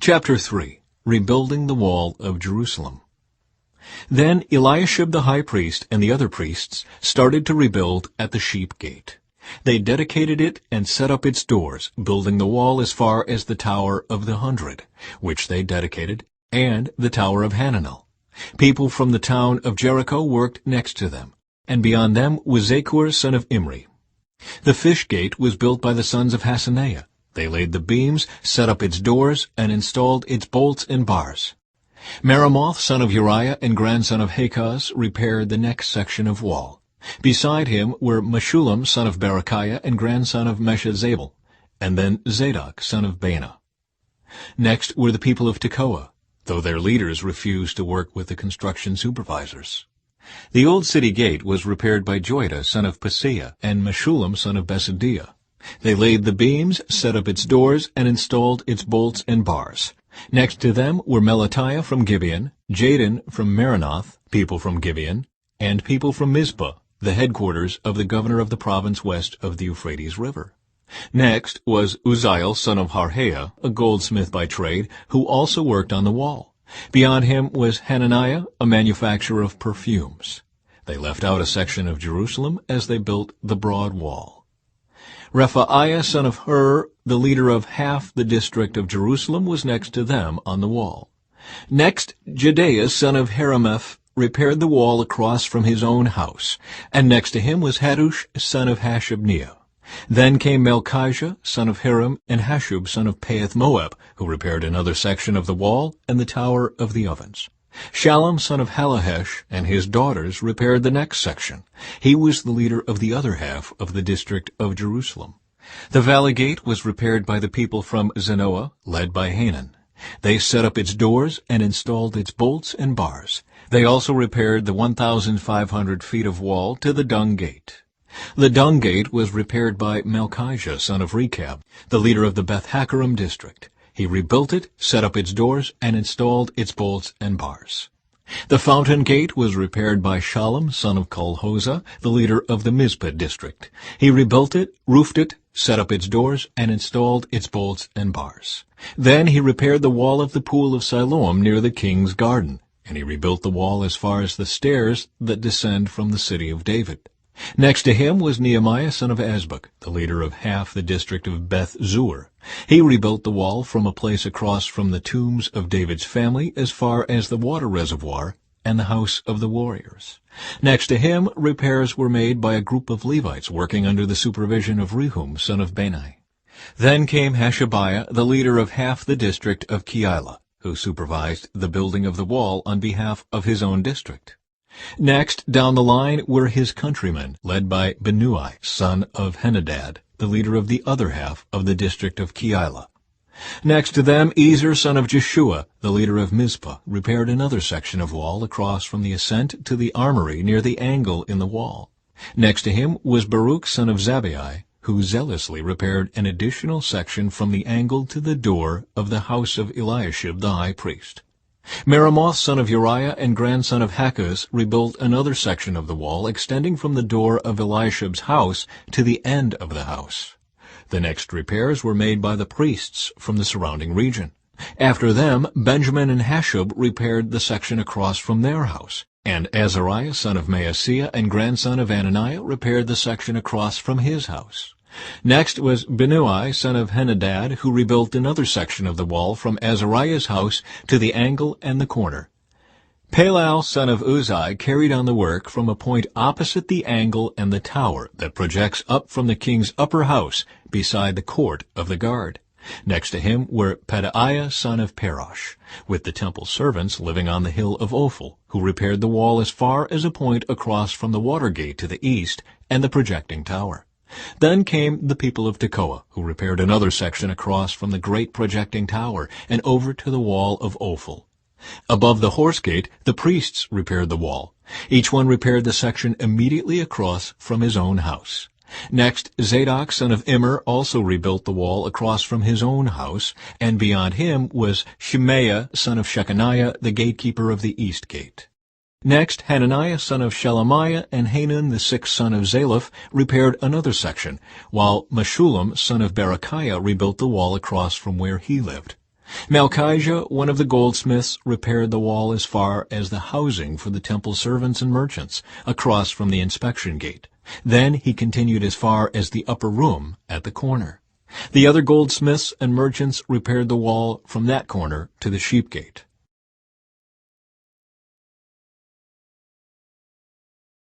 Chapter 3. Rebuilding the Wall of Jerusalem. Then Eliashib the high priest and the other priests started to rebuild at the Sheep Gate. They dedicated it and set up its doors, building the wall as far as the Tower of the 100, which they dedicated, and the Tower of Hananel. People from the town of Jericho worked next to them, and beyond them was Zaccur son of Imri. The Fish Gate was built by the sons of Hassenaah. They laid the beams, set up its doors, and installed its bolts and bars. Meremoth son of Uriah and grandson of Hakaz repaired the next section of wall. Beside him were Meshullam son of Berechiah and grandson of Meshezabel, and then Zadok son of Baana. Next were the people of Tekoa, though their leaders refused to work with the construction supervisors. The old city gate was repaired by Joiada son of Paseah and Meshullam son of Besadiah. They laid the beams, set up its doors, and installed its bolts and bars. Next to them were Melatiah from Gibeon, Jadon from Meronoth, people from Gibeon, and people from Mizpah, the headquarters of the governor of the province west of the Euphrates River. Next was Uzziel son of Harhaiah, a goldsmith by trade, who also worked on the wall. Beyond him was Hananiah, a manufacturer of perfumes. They left out a section of Jerusalem as they built the broad wall. Rephaiah son of Hur, the leader of half the district of Jerusalem, was next to them on the wall. Next, Jedaiah son of Harameph repaired the wall across from his own house, and next to him was Hattush son of Hashabniah. Then came Melchijah son of Hiram and Hashub son of Pahath-Moab, who repaired another section of the wall and the tower of the ovens. Shallum son of Halahesh and his daughters repaired the next section. He was the leader of the other half of the district of Jerusalem. The valley gate was repaired by the people from Zanoah, led by Hanan. They set up its doors and installed its bolts and bars. They also repaired the 1,500 feet of wall to the Dung Gate. The Dung Gate was repaired by Melchijah son of Rechab, the leader of the Beth-Hakkerem district. He rebuilt it, set up its doors, and installed its bolts and bars. The Fountain Gate was repaired by Shallum son of Kolhoza, the leader of the Mizpah district. He rebuilt it, roofed it, set up its doors, and installed its bolts and bars. Then he repaired the wall of the pool of Siloam near the king's garden, and he rebuilt the wall as far as the stairs that descend from the city of David. Next to him was Nehemiah son of Azbuk, the leader of half the district of Beth-zur. He rebuilt the wall from a place across from the tombs of David's family as far as the water reservoir and the house of the warriors. Next to him, repairs were made by a group of Levites working under the supervision of Rehum son of Bani. Then came Hashabiah, the leader of half the district of Keilah, who supervised the building of the wall on behalf of his own district. Next, down the line, were his countrymen, led by Binnui, son of Henadad, the leader of the other half of the district of Keilah. Next to them, Ezer son of Jeshua, the leader of Mizpah, repaired another section of wall across from the ascent to the armory near the angle in the wall. Next to him was Baruch son of Zabbai, who zealously repaired an additional section from the angle to the door of the house of Eliashib the high priest. Meremoth son of Uriah and grandson of Hakaz rebuilt another section of the wall extending from the door of Eliashib's house to the end of the house. The next repairs were made by the priests from the surrounding region. After them, Benjamin and Hashub repaired the section across from their house, and Azariah son of Maaseiah and grandson of Ananiah repaired the section across from his house. Next was Binnui son of Henadad, who rebuilt another section of the wall from Azariah's house to the angle and the corner. Palal son of Uzzi carried on the work from a point opposite the angle and the tower that projects up from the king's upper house beside the court of the guard. Next to him were Pedaiah son of Parosh, with the temple servants living on the hill of Ophel, who repaired the wall as far as a point across from the water gate to the east and the projecting tower. Then came the people of Tekoa, who repaired another section across from the great projecting tower and over to the wall of Ophel. Above the horse gate, the priests repaired the wall. Each one repaired the section immediately across from his own house. Next, Zadok son of Immer also rebuilt the wall across from his own house, and beyond him was Shemaiah son of Shechaniah, the gatekeeper of the east gate. Next, Hananiah son of Shelemiah and Hanan the sixth son of Zalaph repaired another section, while Meshullam son of Berechiah rebuilt the wall across from where he lived. Malchijah, one of the goldsmiths, repaired the wall as far as the housing for the temple servants and merchants, across from the inspection gate. Then he continued as far as the upper room at the corner. The other goldsmiths and merchants repaired the wall from that corner to the sheep gate.